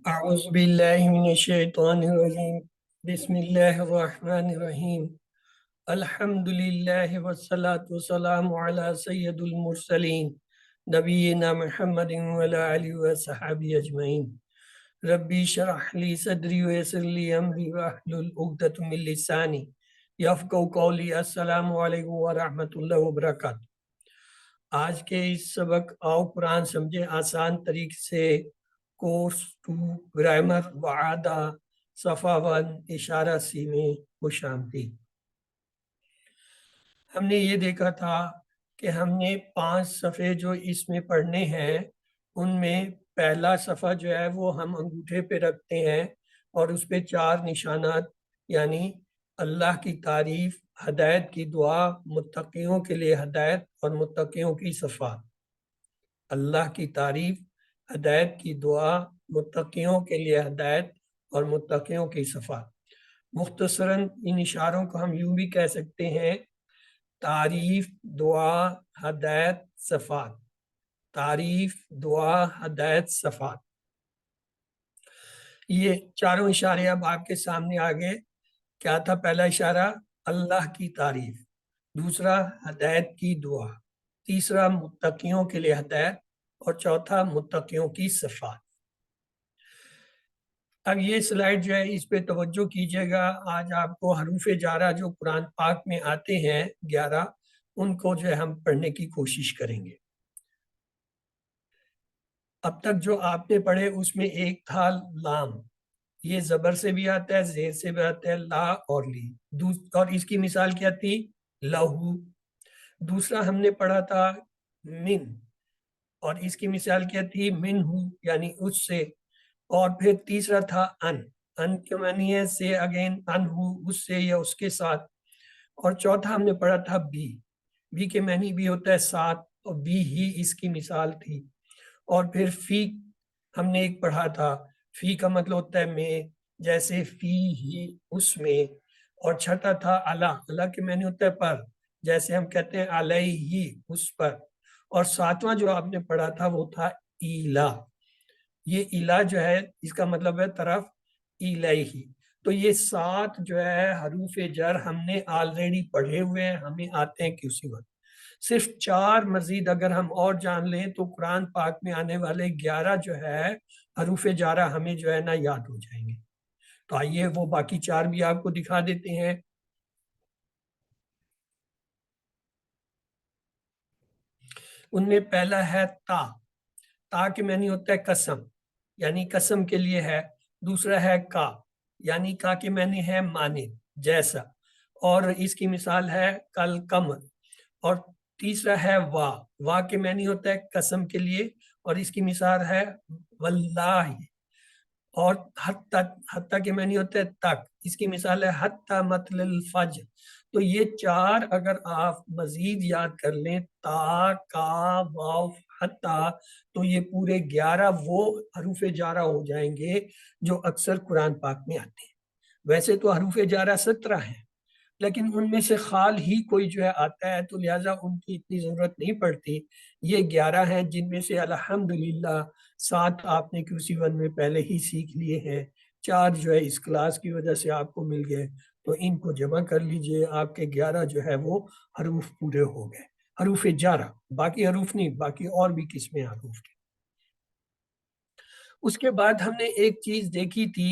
أعوذ بالله من الشيطان الرجيم بسم الله الرحمن الرحيم الحمد لله والصلاة والسلام على سيد المرسلين نبينا محمد وعلى آله وصحبه أجمعين ربي اشرح لي صدري ويسر لي أمري واحلل عقدة من لساني يفقهوا قولي السلام عليكم ورحمة الله وبركاته۔ آج کے اس سبق آؤ قرآن سمجھے آسان طریقے سے کورس 2 گرامر وعدہ صفحہ 1 اشارہ سی میں خوش آمدید۔ ہم نے یہ دیکھا تھا کہ ہم نے 5 صفحے جو اس میں پڑھنے ہیں ان میں پہلا صفحہ جو ہے وہ ہم انگوٹھے پہ رکھتے ہیں اور اس پہ 4 نشانات یعنی اللہ کی تعریف، ہدایت کی دعا، متقیوں کے لیے ہدایت اور متقیوں کی صفات۔ اللہ کی تعریف، ہدایت کی دعا، متقیوں کے لیے ہدایت اور متقیوں کی صفات۔ مختصراً ان اشاروں کو ہم یوں بھی کہہ سکتے ہیں: تعریف، دعا، ہدایت، صفات۔ تعریف، دعا، ہدایت، صفات۔ یہ چاروں اشارے اب آپ کے سامنے آگے۔ کیا تھا پہلا اشارہ؟ اللہ کی تعریف، دوسرا ہدایت کی دعا، تیسرا متقیوں کے لیے ہدایت اور چوتھا متقیوں کی صفات۔ اب یہ سلائیڈ جو ہے اس پہ توجہ کیجئے گا۔ آج آپ کو حروف جارہ جو قرآن پاک میں آتے ہیں 11 ان کو جو ہے ہم پڑھنے کی کوشش کریں گے۔ اب تک جو آپ نے پڑھے اس میں ایک تھا لام، یہ زبر سے بھی آتا ہے، زیر سے بھی آتا ہے، لا اور لی، اور اس کی مثال کیا تھی؟ لہو۔ دوسرا ہم نے پڑھا تھا من، اور اس کی مثال کیا تھی؟ من ہو، یعنی اس سے۔ اور پھر تیسرا تھا ان کے معنی ہے سے اگین، ان ہو، اس سے یا اس کے ساتھ۔ اور چوتھا ہم نے پڑھا تھا بی کے معنی بھی ہوتا ہے ساتھ، اور بی ہی اس کی مثال تھی۔ اور پھر فی ہم نے ایک پڑھا تھا، فی کا مطلب ہوتا ہے میں، جیسے فی ہی اس میں۔ اور چھٹا تھا اللہ کے معنی ہوتا ہے پر، جیسے ہم کہتے ہیں علیہ اس پر۔ اور ساتواں جو آپ نے پڑھا تھا وہ تھا ایلا۔ یہ ایلا جو ہے اس کا مطلب ہے طرف، الیہ۔ تو یہ 7 جو ہے حروف جر ہم نے آلریڈی پڑھے ہوئے ہیں، ہمیں آتے ہیں کسی وقت۔ صرف 4 مزید اگر ہم اور جان لیں تو قرآن پاک میں آنے والے 11 جو ہے حروف جارہ ہمیں جو ہے نا یاد ہو جائیں گے۔ تو آئیے وہ باقی 4 بھی آپ کو دکھا دیتے ہیں۔ ان میں پہلا ہے تا کے معنی ہوتا ہے قسم، یعنی قسم کے لیے ہے۔ دوسرا ہے کا، یعنی کا کے معنی ہے مانند، جیسا، اور اس کی مثال ہے کل قمر۔ اور تیسرا ہے وا کے معنی ہوتا ہے قسم کے لیے، اور اس کی مثال ہے واللہ۔ اور حتی کے معنی ہوتا ہے تک، اس کی مثال ہے حتی مطلع الفجر۔ تو یہ 4 اگر آپ مزید یاد کر لیں، تا، کا، واو، حتی، تو یہ پورے 11 وہ حروف جارہ ہو جائیں گے جو اکثر قرآن پاک میں آتے ہیں۔ ویسے تو حروف جارہ 17 ہیں، لیکن ان میں سے خال ہی کوئی جو ہے آتا ہے، تو لہٰذا ان کی اتنی ضرورت نہیں پڑتی۔ یہ 11 ہیں جن میں سے الحمدللہ 7 آپ نے QC1 میں پہلے ہی سیکھ لیے ہیں، 4 جو ہے اس کلاس کی وجہ سے آپ کو مل گئے، تو ان کو جمع کر لیجئے، آپ کے 11 جو ہے وہ حروف پورے ہو گئے، حروف جارہ، باقی حروف نہیں، باقی اور بھی قسمیں حروف کی۔ اس کے بعد ہم نے ایک چیز دیکھی تھی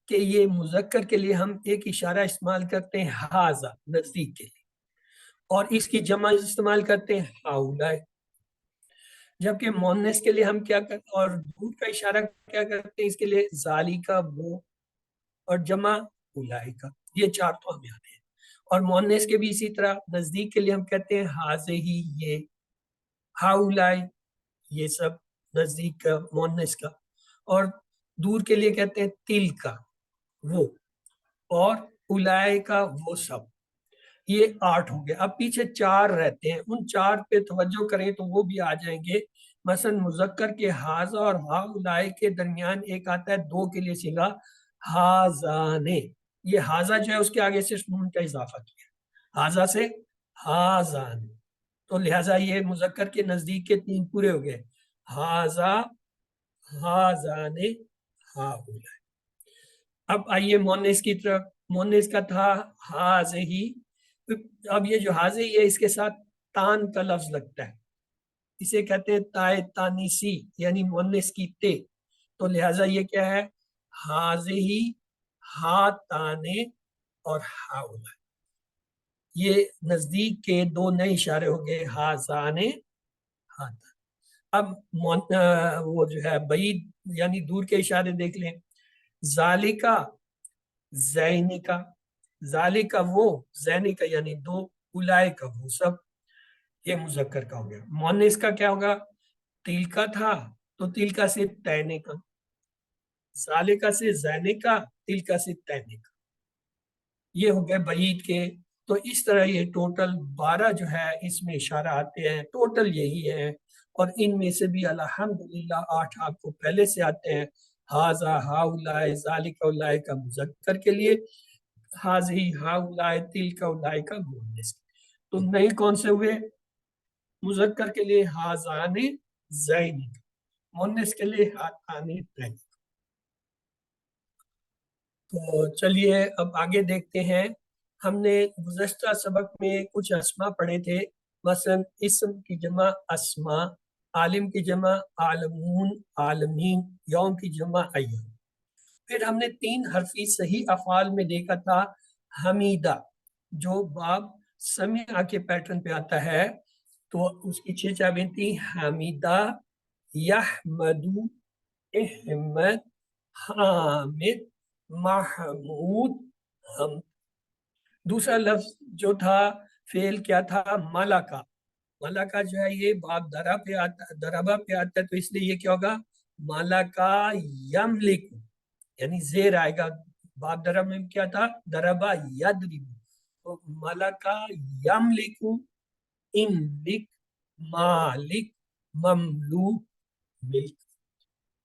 کہ یہ مذکر کے لیے ہم ایک اشارہ استعمال کرتے ہیں ہاذا، نزدیک کے لیے، اور اس کی جمع استعمال کرتے ہیں ہاؤلائے۔ جبکہ مؤنث کے لیے ہم کیا کرتے ہیں، اور دور کا اشارہ کیا کرتے ہیں اس کے لیے؟ ذالکا، وہ، اور جمع اولائکا۔ یہ 4 تو ہمیں آتے ہیں۔ اور مؤنث کے بھی اسی طرح، نزدیک کے لیے ہم کہتے ہیں ہاذہی، یہ، ہاؤلائے، یہ سب نزدیک کا مؤنث کا۔ اور دور کے لیے کہتے ہیں تل کا، وہ، اور اولائے کا، وہ سب۔ یہ 8 ہو گئے۔ اب پیچھے 4 رہتے ہیں، ان 4 پہ توجہ کریں تو وہ بھی آ جائیں گے۔ مثلا مذکر کے ہاذا اور ہاؤلائے کے درمیان ایک آتا ہے 2 کے لیے صیغہ ہاذانے۔ یہ ہاذا جو ہے اس کے آگے صرف نون کا اضافہ کیا، ہاذا سے ہاذان، تو لہٰذا یہ مذکر کے نزدیک کے 3 پورے ہو گئے، ہاذا، ہاذانے، हाउला। अब आइए मोनेस की तरफ। मोनेस का था हाज़ही। अब ये जो हाज़ही है इसके साथ तान का लफ्ज लगता है, इसे कहते हैं ताए तानीसी, यानी मोनेस की ते। तो लिहाजा ये क्या है, हाज़ही, हा ताने और हाउला। ये नजदीक के दो नए इशारे हो गए, हाजाने, हा। अब वो जो है बईद यानी दूर के इशारे देख लें। जालिका, जैनिका, जालिका वो, जैनिका यानी दो, उलाए का वो सब, ये मुजक्कर का हो गया। मोनिस का क्या होगा, तिलका था तो तिलका से तैने का, जालिका से जैने का, तिलका से तैने का, ये हो गए बईद के। तो इस तरह ये टोटल 12 जो है इसमें इशारा आते हैं, टोटल यही है। और इनमें से भी अल्हम्दुलिल्लाह 8 आपको पहले से आते हैं। हाजा, हाउलाए, जालिका, उलाए का मुजक्कर के लिए, हाजी, हाउलाए, तिलका, उलाए का मुअन्नस। तो नए कौन से हुए, मुजक्कर के लिए हाजाने, जैनी, मुअन्नस के लिए हाताने, तैनी। तो चलिए अब आगे देखते हैं। हमने गुज़श्ता सबक में कुछ अस्मा पढ़े थे, मसलन इस्म की जमा अस्मा, आलिम की जमा आलमून, आलमीन, यौम की जमा अय्याम। फिर हमने 3 हरफी सही अफ़ाल में देखा था हमीदा, जो बाब समिया के पैटर्न पे आता है। तो उसकी 6 चाबें थी, हमीदा, यहमदू, अहमद, हामिद, महमूद, हम। दूसरा लफ्ज जो था, फेल क्या था, मलाका। मलाका जो है ये बाप दरा पे आता, दराबा पे आता है, तो इसलिए ये क्या होगा, मलाका यमलिकु, यानी जेर आएगा। बाप दरा में क्या था, दराबा यदरिबु, तो मलाका यमलिकु, इमलिक, मालिक, ममलूक, मिल्क।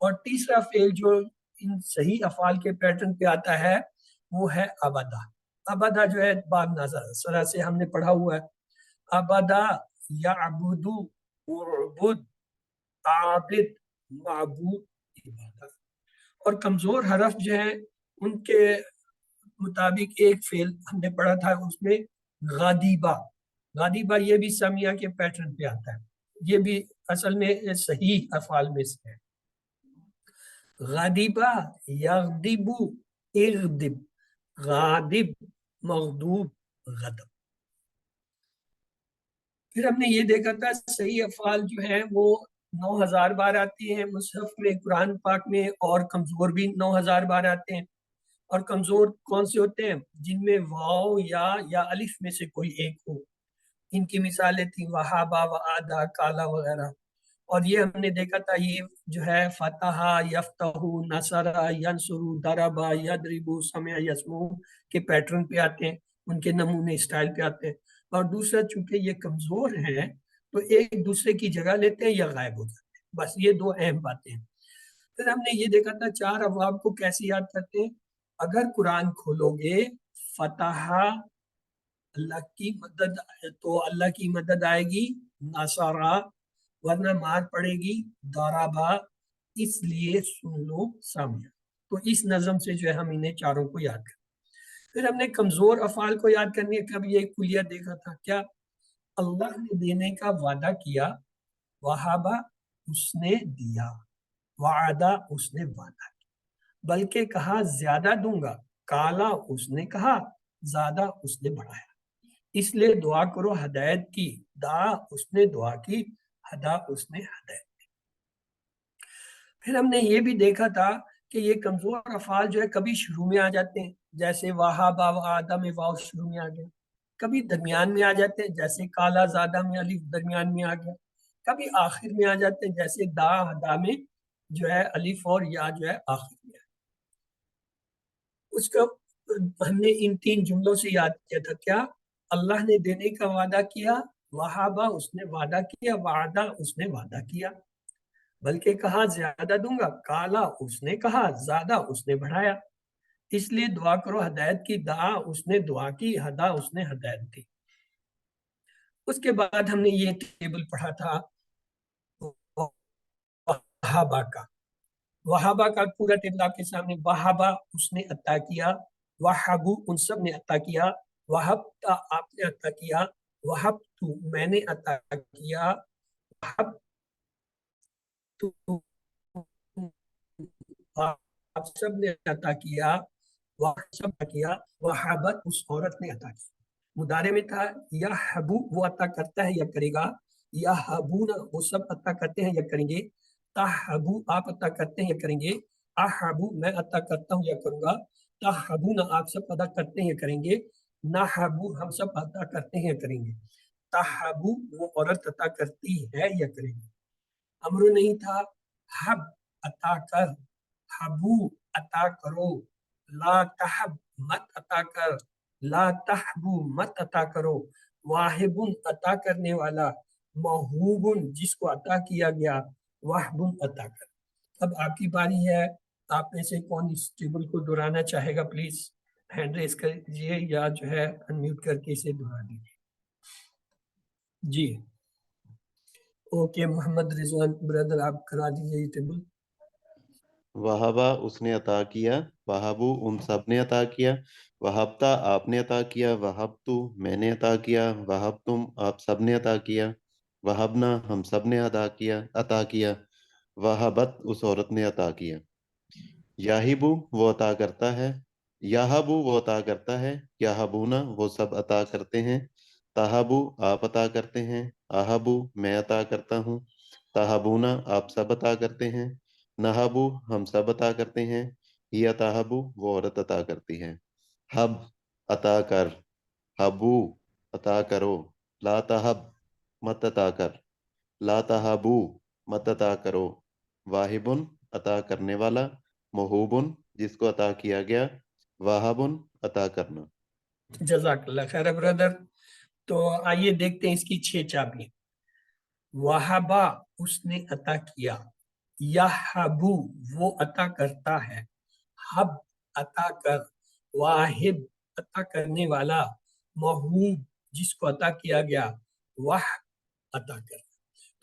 और तीसरा फेल जो इन सही अफाल के पैटर्न पे आता है वो है अबदा। अबदा जो है बाब नजर सरा से हमने पढ़ा हुआ है। अबदा, याबुदु, उअबुद, आबिद, माबूद, इबादत। और कमजोर हरफ जो है उनके मुताबिक एक फेल हमने पढ़ा था उसमें, गादिबा। गादिबा ये भी समिया के पैटर्न पे आता है, ये भी असल में सही अफाल में से है। गादिबा, यगदिबु, इगदिब, गादिब, मगदूब, गदब। फिर हमने ये देखा था सही अफाल जो है वो 9000 बार आती है मुसहफ में, कुरान पाक में, और कमजोर भी 9000 बार आते हैं। और कमजोर कौन से होते हैं, जिनमें वाव या अलिफ में से कोई एक हो। इनकी मिसालें थी वहाबा, वआदा, काला वगैरह। और ये हमने देखा था, ये जो है फतहा, यफ्तहू, नसरा, यंसुरु, दरबा, यदरिबु, समया, यस्मू के पैटर्न पे आते हैं, उनके नमूने स्टाइल पे आते हैं। और दूसरा चूंकि ये कमजोर हैं तो एक दूसरे की जगह लेते हैं या गायब हो जाते हैं, बस ये दो अहम बातें हैं। फिर हमने ये देखा था 4 अबवाब को कैसे याद करते हैं। अगर कुरान खोलोगे, फतहा, अल्लाह की मदद, तो अल्लाह की मदद आएगी, नसरा, वरना मार पड़ेगी, दराबा, इसलिए सुन लो, सामिया। तो इस नज़म से जो है हम इन्हें चारों को याद करें। फिर हमने कमजोर अफाल को याद करने का भी एक कुलिया देखा था, क्या, अल्लाह ने देने का वादा किया, वहाबा, उसने दिया, वादा, उसने वादा, बल्कि कहा ज्यादा दूंगा, काला, उसने कहा, ज्यादा, उसने बढ़ाया। इसलिए दुआ करो हदायत की, दा, उसने दुआ की, हदा, उसने हदायत। फिर हमने ये भी देखा था कि ये कमजोर अफाल जो है कभी शुरू में आ जाते हैं, जैसे वाहाबा, आदा में वाव शुरू में आ गया। कभी दरमियान में आ जाते हैं, जैसे काला, जादा में अलिफ दरमियान में आ गया। कभी आखिर में आ जाते हैं, जैसे दा, हदा में जो है अलिफ और या जो है आखिर में। उसको हमने इन 3 जुमलों से याद किया था, क्या, अल्लाह ने देने का वादा किया, वहाबा, उसने वादा किया, वादा, उसने वादा किया, बल्कि कहा ज्यादा दूंगा, काला, उसने कहा, ज्यादा, उसने बढ़ाया। इसलिए दुआ करो हदायत की, दा, उसने दुआ की, हदा, उसने हदायत दी। उसके बाद हमने ये टेबल पढ़ा था वहाबा का। वहाबा का पूरा टेबल आपके सामने, वहाबा उसने अता किया, वहाबू उन सब ने अता किया, वहबता आपने अता किया, वहब तू मैंने अता किया, वहब तू आप सब ने अता किया, वह सब किया, वहाबत उस औरत ने अता किया। मुदारे में था या हबू वो अता करता है या करेगा, या हबूना वो सब अता करते हैं या करेंगे, ताहबू आप अता करते हैं या करेंगे, आहबू मैं अता करता हूँ या करूंगा, ताहबूना आप सब अदा करते हैं या करेंगे, नाहबू हम सब अता करते हैं या करेंगे। ताहबू वो औरत अता करती है या करेगी। अमर नहीं था, हब अता कर, हबू अता करो, ला तहब मत अता कर, ला तहबू मत अता करो, वाहिबुन अता करने वाला, महूबुन जिसको अता किया गया, वाहबुन अता कर। अब आपकी बारी है, आप में से कौन इस टेबल को दोहराना चाहेगा, प्लीज हैंड रेस करिए या जो है अनम्यूट करके इसे दोहरा दीजिए। जी ओके, मोहम्मद रिजवान ब्रदर आप करा दीजिए ये टेबल। वहाबा उसने अता किया, वहाबू उन सब ने अता किया, वहाबता आपने अता किया, वहाबतू मैंने अता किया, वहाबतुम आप सब ने अता किया, वहाबना हम सब ने अता किया, वहाबत उस औरत ने अता किया। याहिबू वो अता करता है, याहबू वो अता करता है, याहबूना वो सब अता करते हैं, ताहबू आप अता करते हैं, आहबू मैं अता करता हूँ, ताहबूना आप सब अता करते हैं, नहाबू हम सब अता करते हैं, हिया ताहबू वो औरत अता करती है। हब अता कर, हबू अता करो, ला ताहब मत अता कर, ला ताहबू मत अता करो, वाहिबुन अता करने वाला, महूबुन जिसको अता किया गया, वाहबुन अता करना। जजाकल्ला खैर ब्रदर। तो आइए देखते हैं इसकी 6 चाबियां। वहाबा उसने अता किया, यहबू वो अता करता है, हब अता कर, वाहिब अता करने वाला, महूब जिसको अता किया गया, वाह अता कर।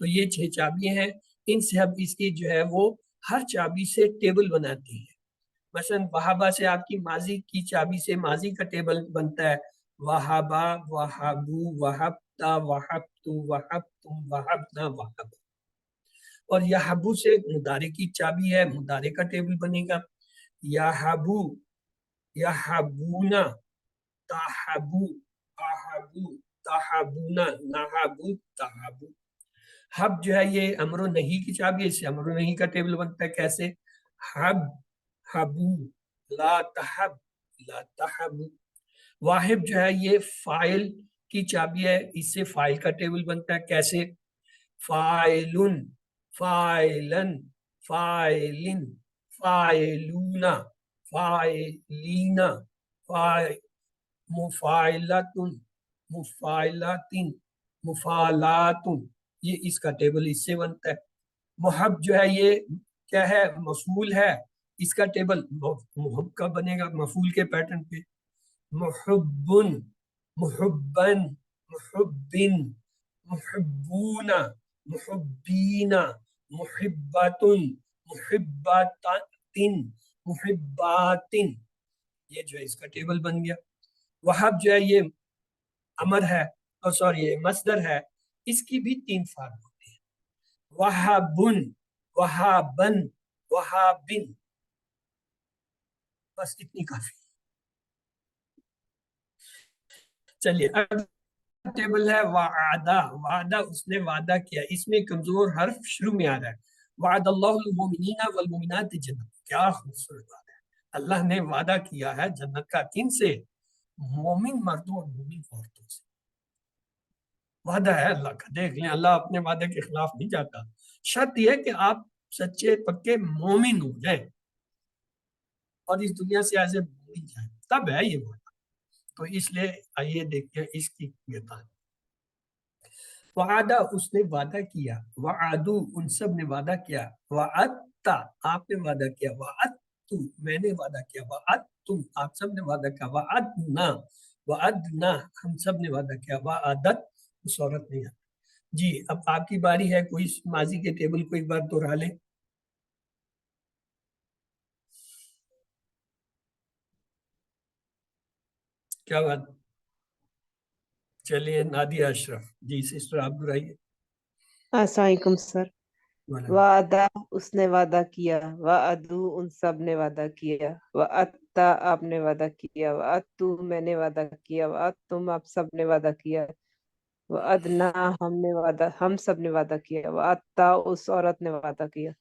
तो ये 6 चाबियां हैं। इनसे अब इसकी जो है वो हर चाबी से टेबल बनाती है। मसलन वहाबा से आपकी माजी की चाबी से माजी का टेबल बनता है, वहाबा, वहाबू, वहाबता, वहाबतू, वहाबतुम, वहाबना, वहाब। और यहाबू से मुदारे की चाबी है, मुदारे का टेबल बनेगा, यहाबू, यहाबूना, ताहबू, आहबू, ताहबूना, नाहबू, ताहबू। हब जो है ये अमरो नहीं की चाबी है, इससे अमरो नहीं का टेबल बनता है। कैसे? हब, हबू, ला तहब, ला तहबू। वाहिब जो है ये फाइल की चाबी है, इससे फाइल का टेबल बनता है। कैसे? फाइलुन, फाइलन, फाइलिन, फाइलूना, फाइलीना, फाइ मुफाइलातुन, मुफाइलातिन, मुफालातुन। ये इसका टेबल इससे बनता है। मुहब जो है ये क्या है? मफूल है, इसका टेबल मुहब का बनेगा मफूल के पैटर्न पे। मुहब्बुन, मुहब्बन, मुहब्बिन, मुहब्बूना, मुहब्बीना, मुहिब्बतुन, मुहिब्बातिन, मुहिब्बातिन। ये जो है इसका टेबल बन गया। वहाब जो है ये अमर है, और सॉरी ये मसदर है, इसकी भी 3 फॉर्म होते हैं, वहाबुन, वहाबन, वहाबिन। बस इतनी काफी। चलिए अब टेबल है वादा। वादा उसने वादा किया, इसमें कमजोर हर्फ शुरू में आ रहा है। वादल्लाहुल मुमिनीना वल मुमिनात जन्नत। क्या खूबसूरत बात है। अल्लाह ने वादा किया है जन्नत का, किन से? मोमिन मर्दों और मोमिन औरतों से। वादा है अल्लाह का, देख लें, अल्लाह अपने वादे के खिलाफ नहीं जाता। शर्त यह है कि आप सच्चे पक्के मोमिन हो जाए और इस दुनिया से ऐसे भूल जाए, तब है ये वादा। तो इसलिए आइए देखते हैं इसकी व्यथा। वादा उसने वादा किया, वादू उन सब ने वादा किया, वादता आपने वादा किया, वादतु मैंने वादा किया, वादतुम आप सब ने वादा किया, वादना, वादना हम सब ने वादा किया, वादत उस औरत ने। जी अब आपकी बारी है, कोई माजी के टेबल को एक बार दोहरा ले। क्या बात। चलिए नादिया अशरफ जी, सिस्टर आप दोहराइए। अस्सलाम वालेकुम सर। वालेकुम। वादा उसने वादा किया, वादू उन सब ने वादा किया, वात्ता आपने वादा किया, वातू मैंने वादा किया, वातुम आप सब ने वादा किया, वादना हम सब ने वादा किया, वात्ता उस औरत ने वादा किया।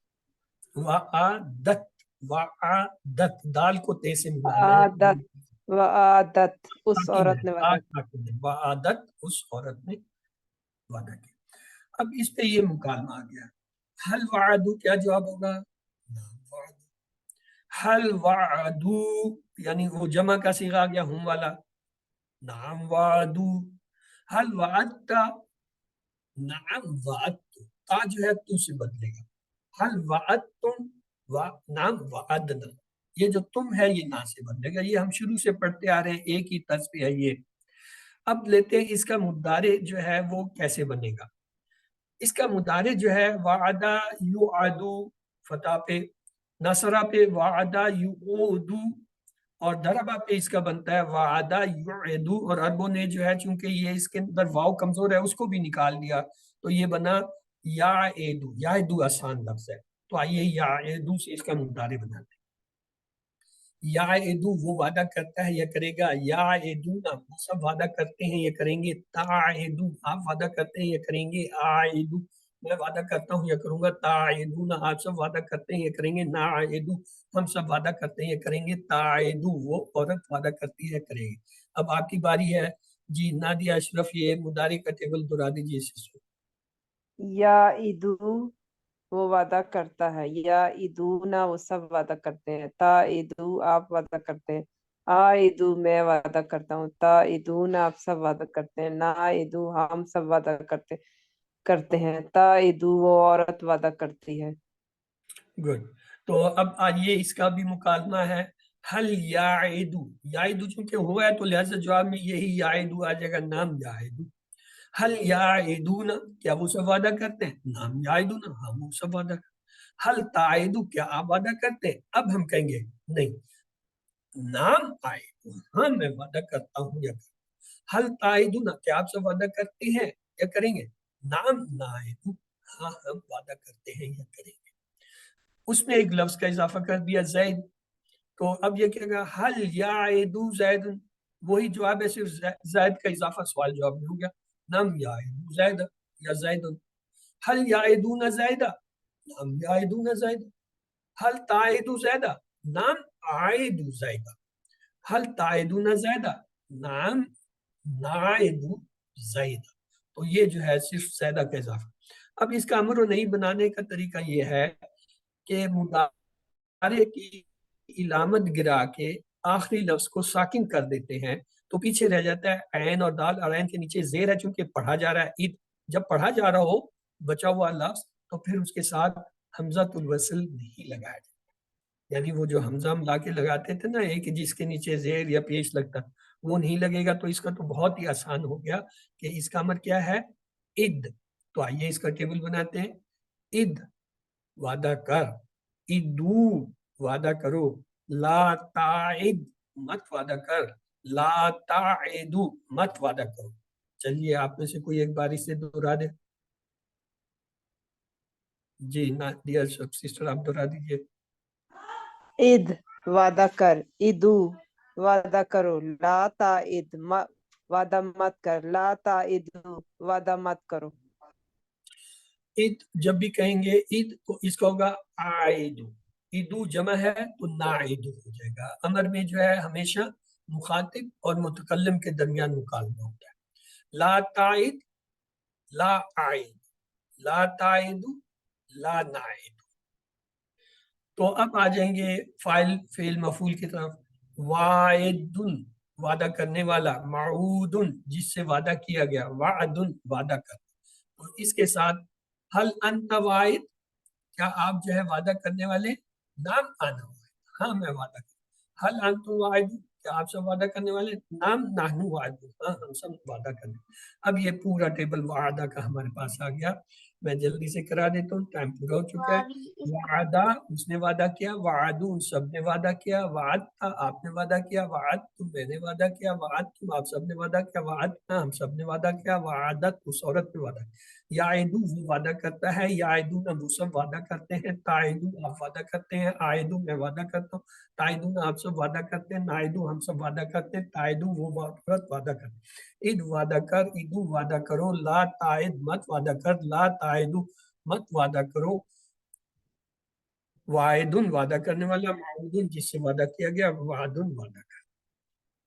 वादत, वादत, दाल को ते से मिलाना है। आदत वादत उस ताकीद है, औरत ने वादा किया। ताकीद है। वादत उस औरत ने वादा किया। अब इस पे ये मुकालमा आ गया। हल वादू क्या जवाब होगा? नाम वादू। हल वादू यानी वो जमा का सीगा आ गया हुम वाला, नाम वादू। हल वादता, नाम वादतु, ता जो है तू से बदलेगा। हल वादतुम, वा नाम वादना, ये जो तुम है ये ना से बदलेगा। ये हम शुरू से पढ़ते आ रहे हैं, एक ही तर्ज पे है ये। अब लेते हैं इसका मुद्दारे जो है वो कैसे बनेगा। इसका मुदारे जो है वादा युआदु फतह पे, नसरा पे वादा युऊदु, और दरबा पे इसका बनता है वादा युएदु। और अरबों ने जो है चूंकि ये इसके अंदर वाव कमजोर है उसको भी निकाल लिया, तो ये बना याएदु। याएदु आसान लफ्ज है, तो आइए याएदु से इसका मुदारे बनाते हैं। याएदु वो वादा करता है या करेगा, याएदुना वो सब वादा करते हैं ये करेंगे, ताएदु आप वादा करते हैं ये करेंगे, आएदु मैं वादा करता हूँ ये करूंगा, ताएदुना आप सब वादा करते हैं ये करेंगे, नाएदु हम सब वादा करते हैं ये करेंगे, ताएदु वो औरत वादा करती है करेगी। अब आपकी बारी है जी नादिया अशरफ, ये मुदारी का टेबल दोहरा दीजिए सिस्टर। या इदू वो वादा करता है, या इदूना वो सब वादा करते हैं, ता इदू आप वादा करते हैं, आ इदू मैं वादा करता हूँ, ता इदूना आप सब वादा करते हैं, ना इदू हम सब वादा करते करते हैं, ता इदू वो औरत वादा करती है। गुड। तो अब आइए इसका भी मुकालमा है। हल याइदु, याइदु चूंकि हुआ है तो लिहाजा जवाब में यही याइदु आ जाएगा, नाम याइदु। हल याइदुना क्या वो सब वादा करते हैं? नाम याइदुना हाँ वो सब वादा करते हैं। हल ताइदु क्या आप वादा करते हैं? अब हम कहेंगे नहीं, नाम आइदु हाँ मैं वादा करता हूँ या हल ताइदुना क्या आप सब वादा करते हैं या करेंगे? नाम नाइदु हाँ हम वादा करते हैं या करेंगे। उसमें एक लफ्ज का इजाफा कर दिया जैद, तो अब ये क्या कहा, हल याइदु जैद, वही जवाब है, सिर्फ जैद का इजाफा सवाल जवाब में हो गया। नम याइदु जैद या जैद। हल याइदुना जैदा, नम याइदुना जैद। हल ताइदु जैदा, नाम आइदु जैदा। हल ताइदुना जैदा, नाम नाइदु जैदा। तो ये जो है सिर्फ जैदा का इजाफा। अब इसका अमर नहीं बनाने का तरीका ये है कि मुदारे की इलामत गिरा के आखिरी लफ्ज को साकिन कर देते हैं, तो पीछे रह जाता है ऐन और दाल, और ऐन के नीचे जेर है चूंकि पढ़ा जा रहा है ईद। जब पढ़ा जा रहा हो बचा हुआ लफ्ज, तो फिर उसके साथ हमजातुल वसल नहीं लगाया जाता। यानी वो जो हमजा हम ला के लगाते थे ना एक जिसके नीचे जेर या पेश लगता, वो नहीं लगेगा। तो इसका तो बहुत ही आसान हो गया कि इसका अमर क्या है, इद। तो आइए इसका टेबल बनाते हैं। इद वादा कर, इदू वादा करो, ला ताइद मत वादा कर, ला ताइदू मत वादा करो। चलिए आप में से कोई एक बारी से दोहरा दे। जी ना डियर सिस्टर आप दोहरा दीजिए। इद वादा कर, इदू वादा करो, ला ताइद वादा मत कर, ला ताइदू वादा मत करो। ईद जब भी कहेंगे ईद तो इसका होगा आइदू, ईदू जमा है तो नाइदू हो जाएगा। अमर में जो है हमेशा मुखातिब और मुतकल्लिम के दरमियान मुकालमा होता है। ला ताइद, ला आइद, ला ताइदू, ला नाइदू। तो अब आ जाएंगे फाइल फेल मफूल की तरफ। वाइदुन वादा करने वाला, माऊदुन जिससे वादा किया गया, वादुन वादा कर। तो इसके साथ हल अंत वाइद क्या आप जो है वादा करने वाले, नाम आना वाइद हाँ मैं वादा कर। हल अंत वाइद क्या आप सब वादा करने वाले, नाम नाहनु वाइद हाँ हम सब वादा करने। अब ये पूरा टेबल वादा का हमारे पास आ गया। میں جلدی سے کرا دیتا ہوں، ٹائم پورا ہو چکا ہے۔ وعدہ اسنے وعدہ کیا، وعدو ان سب نے وعدہ کیا، وعدتا آپ نے وعدہ کیا، وعدتم میں نے وعدہ کیا، وعدتم آپ سب نے وعدہ کیا، وعدنا ہم سب نے وعدہ کیا، وعدت اس عورت نے وعدہ کیا۔ یعدو وہ وعدہ کرتا ہے، یعدون وہ سب وعدہ کرتے ہیں، تعدو آپ وعدہ کرتے ہیں، عائدو میں وعدہ کرتا ہوں، تعدون آپ سب وعدہ کرتے ہیں، نائدو ہم سب وعدہ کرتے ہیں، تعدو وہ عورت وعدہ کرتے ہیں۔ عید وعدہ کر، عیدو وعدہ کرو، لا تعد مت وعدہ کر، لا تعدو مت وعدہ کرو، وعدن وعدہ کرنے والا، معودن جس سے وعدہ کیا گیا، وعدن وعدہ کر۔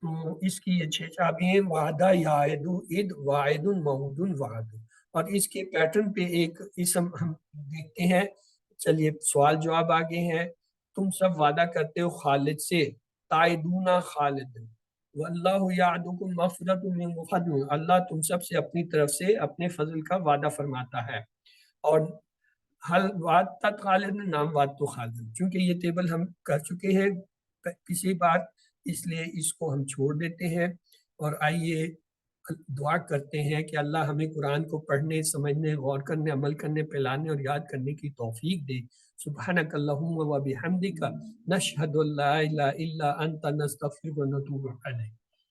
تو اس کی یہ 6 چابی ہیں، وعدہ، یعدو، عید، وعدن، معودن، وعدن۔ اور اس کے پیٹرن پہ ایک اسم ہم دیکھتے ہیں، چلیے سوال جواب آگے ہیں۔ تم سب وعدہ کرتے ہو خالد سے، تعدون خالد، واللہ یعدکم مغفرۃ من فضل، اللہ تم سب سے اپنی طرف سے اپنے فضل کا وعدہ فرماتا ہے۔ اور حل وعدت خالد نام وعدت خالد، چونکہ یہ ٹیبل ہم کر چکے ہیں پچھلی بار، اس لیے اس کو ہم چھوڑ دیتے ہیں، اور آئیے دعا کرتے ہیں کہ اللہ ہمیں قرآن کو پڑھنے، سمجھنے، غور کرنے، عمل کرنے، پھیلانے اور یاد کرنے کی توفیق دے۔ سبحانک اللہم و بحمدک، نشہد ان لا الہ الا انت، نستغفرک و نتوب الیک۔